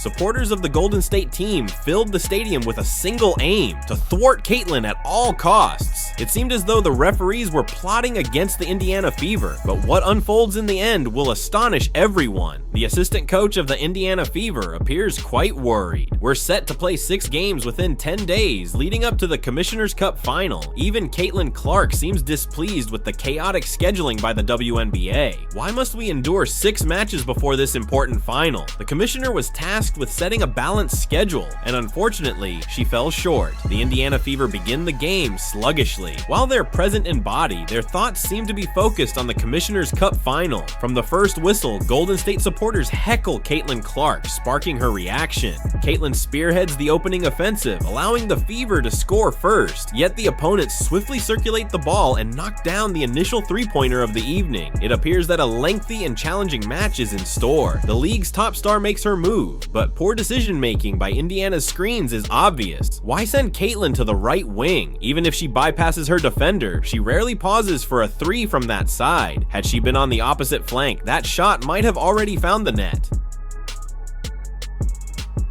Supporters of the Golden State team filled the stadium with a single aim to thwart Caitlin at all costs. It seemed as though the referees were plotting against the Indiana Fever, but what unfolds in the end will astonish everyone. The assistant coach of the Indiana Fever appears quite worried. We're set to play 6 games within 10 days, leading up to the Commissioner's Cup final. Even Caitlin Clark seems displeased with the chaotic scheduling by the WNBA. Why must we endure 6 matches before this important final? The commissioner was tasked with setting a balanced schedule, and unfortunately, she fell short. The Indiana Fever begin the game sluggishly. While they're present in body, their thoughts seem to be focused on the Commissioner's Cup final. From the first whistle, Golden State supporters heckle Caitlin Clark, sparking her reaction. Caitlin spearheads the opening offensive, allowing the Fever to score first, yet the opponents swiftly circulate the ball and knock down the initial three-pointer of the evening. It appears that a lengthy and challenging match is in store. The league's top star makes her move, but poor decision-making by Indiana's screens is obvious. Why send Caitlin to the right wing? Even if she bypasses her defender, she rarely pauses for a 3 from that side. Had she been on the opposite flank, that shot might have already found the net.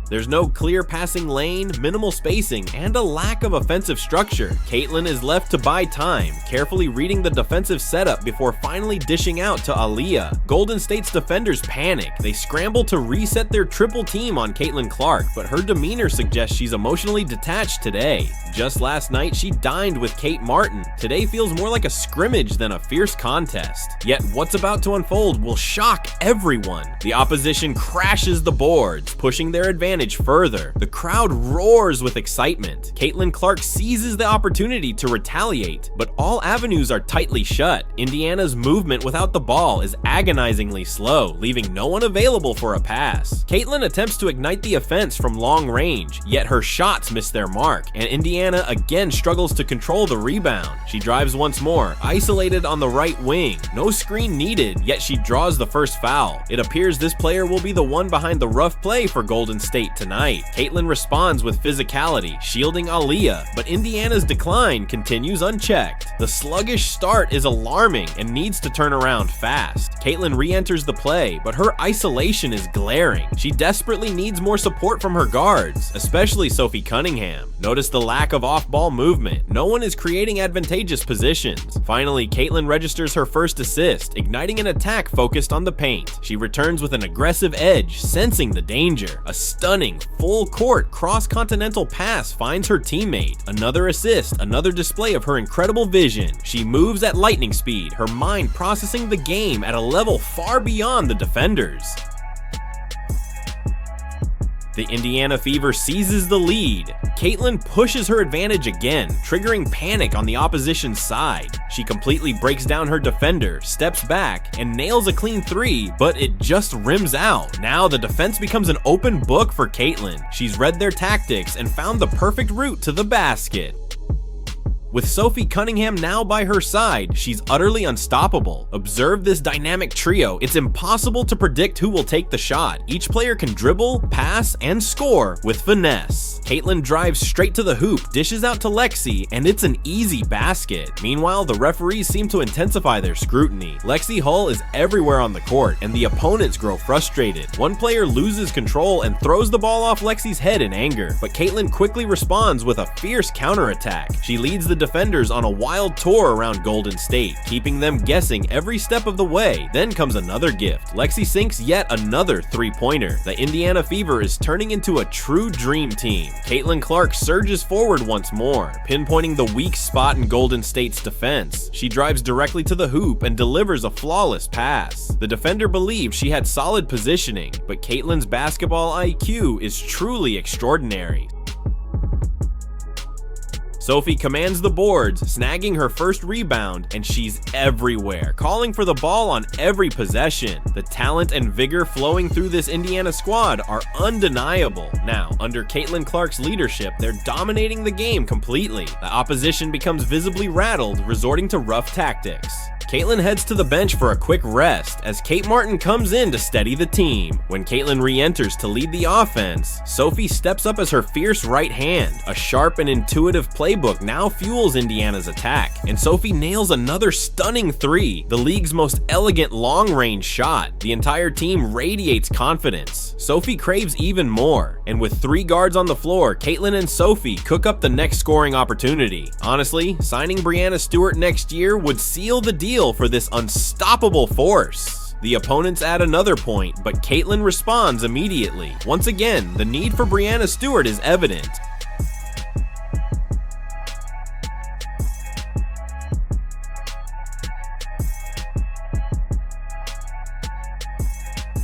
There's no clear passing lane, minimal spacing, and a lack of offensive structure. Caitlin is left to buy time, carefully reading the defensive setup before finally dishing out to Aaliyah. Golden State's defenders panic. They scramble to reset their triple team on Caitlin Clark, but her demeanor suggests she's emotionally detached today. Just last night, she dined with Kate Martin. Today feels more like a scrimmage than a fierce contest. Yet what's about to unfold will shock everyone. The opposition crashes the boards, pushing their advantage further. The crowd roars with excitement. Caitlin Clark seizes the opportunity to retaliate, but all avenues are tightly shut. Indiana's movement without the ball is agonizingly slow, leaving no one available for a pass. Caitlin attempts to ignite the offense from long range, yet her shots miss their mark, and Indiana again struggles to control the rebound. She drives once more, isolated on the right wing. No screen needed, yet she draws the first foul. It appears this player will be the one behind the rough play for Golden State tonight. Caitlin responds with physicality, shielding Aaliyah, but Indiana's decline continues unchecked. The sluggish start is alarming and needs to turn around fast. Caitlin re-enters the play, but her isolation is glaring. She desperately needs more support from her guards, especially Sophie Cunningham. Notice the lack of off-ball movement. No one is creating advantageous positions. Finally, Caitlin registers her first assist, igniting an attack focused on the paint. She returns with an aggressive edge, sensing the danger. A stunning, full-court, cross-continental pass finds her teammate. Another assist, another display of her incredible vision. She moves at lightning speed, her mind processing the game at a level far beyond the defenders. The Indiana Fever seizes the lead. Caitlin pushes her advantage again, triggering panic on the opposition's side. She completely breaks down her defender, steps back, and nails a clean 3, but it just rims out. Now the defense becomes an open book for Caitlin. She's read their tactics and found the perfect route to the basket. With Sophie Cunningham now by her side, she's utterly unstoppable. Observe this dynamic trio. It's impossible to predict who will take the shot. Each player can dribble, pass, and score with finesse. Caitlin drives straight to the hoop, dishes out to Lexie, and it's an easy basket. Meanwhile, the referees seem to intensify their scrutiny. Lexie Hull is everywhere on the court, and the opponents grow frustrated. One player loses control and throws the ball off Lexie's head in anger, but Caitlin quickly responds with a fierce counterattack. She leads the defenders on a wild tour around Golden State, keeping them guessing every step of the way. Then comes another gift. Lexie sinks yet another three-pointer. The Indiana Fever is turning into a true dream team. Caitlin Clark surges forward once more, pinpointing the weak spot in Golden State's defense. She drives directly to the hoop and delivers a flawless pass. The defender believed she had solid positioning, but Caitlin's basketball IQ is truly extraordinary. Sophie commands the boards, snagging her first rebound, and she's everywhere, calling for the ball on every possession. The talent and vigor flowing through this Indiana squad are undeniable. Now, under Caitlin Clark's leadership, they're dominating the game completely. The opposition becomes visibly rattled, resorting to rough tactics. Caitlin heads to the bench for a quick rest as Kate Martin comes in to steady the team. When Caitlin re-enters to lead the offense, Sophie steps up as her fierce right hand. A sharp and intuitive playbook now fuels Indiana's attack, and Sophie nails another stunning three, the league's most elegant long-range shot. The entire team radiates confidence. Sophie craves even more, and with 3 guards on the floor, Caitlin and Sophie cook up the next scoring opportunity. Honestly, signing Breanna Stewart next year would seal the deal for this unstoppable force. The opponents add another point, but Caitlin responds immediately. Once again, the need for Breanna Stewart is evident.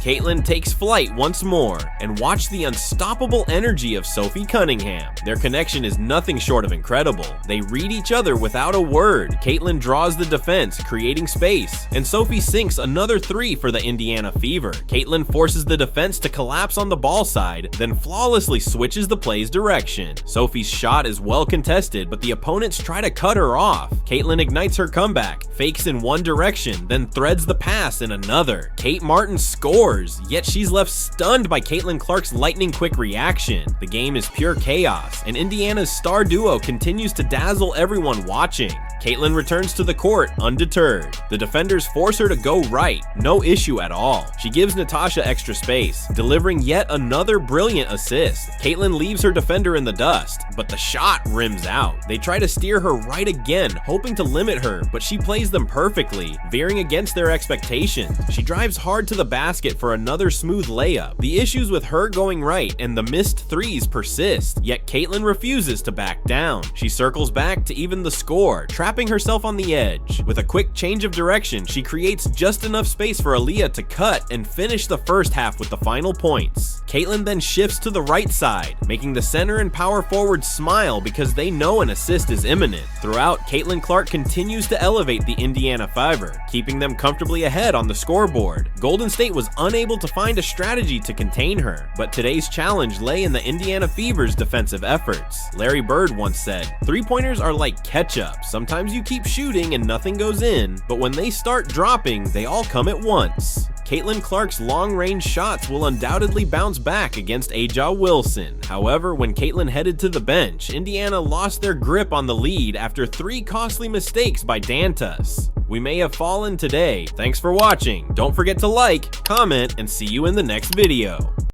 Caitlin takes flight once more, and watch the unstoppable energy of Sophie Cunningham. Their connection is nothing short of incredible. They read each other without a word. Caitlin draws the defense, creating space, and Sophie sinks another 3 for the Indiana Fever. Caitlin forces the defense to collapse on the ball side, then flawlessly switches the play's direction. Sophie's shot is well contested, but the opponents try to cut her off. Caitlin ignites her comeback, fakes in one direction, then threads the pass in another. Kate Martin scores, yet she's left stunned by Caitlin Clark's lightning-quick reaction. The game is pure chaos, and Indiana's star duo continues to dazzle everyone watching. Caitlin returns to the court undeterred. The defenders force her to go right, no issue at all. She gives Natasha extra space, delivering yet another brilliant assist. Caitlin leaves her defender in the dust, but the shot rims out. They try to steer her right again, hoping to limit her, but she plays them perfectly, veering against their expectations. She drives hard to the basket for another smooth layup. The issues with her going right and the missed threes persist, yet Caitlin refuses to back down. She circles back to even the score, trapping herself on the edge. With a quick change of direction, she creates just enough space for Aaliyah to cut and finish the first half with the final points. Caitlin then shifts to the right side, making the center and power forward smile because they know an assist is imminent. Throughout, Caitlin Clark continues to elevate the Indiana Fever, keeping them comfortably ahead on the scoreboard. Golden State was unable to find a strategy to contain her, but today's challenge lay in the Indiana Fever's defensive efforts. Larry Bird once said, "Three-pointers are like ketchup. Sometimes you keep shooting and nothing goes in, but when they start dropping, they all come at once." Caitlin Clark's long-range shots will undoubtedly bounce back against Aja Wilson. However, when Caitlin headed to the bench, Indiana lost their grip on the lead after 3 costly mistakes by Dantas. We may have fallen today. Thanks for watching. Don't forget to like, comment, and see you in the next video.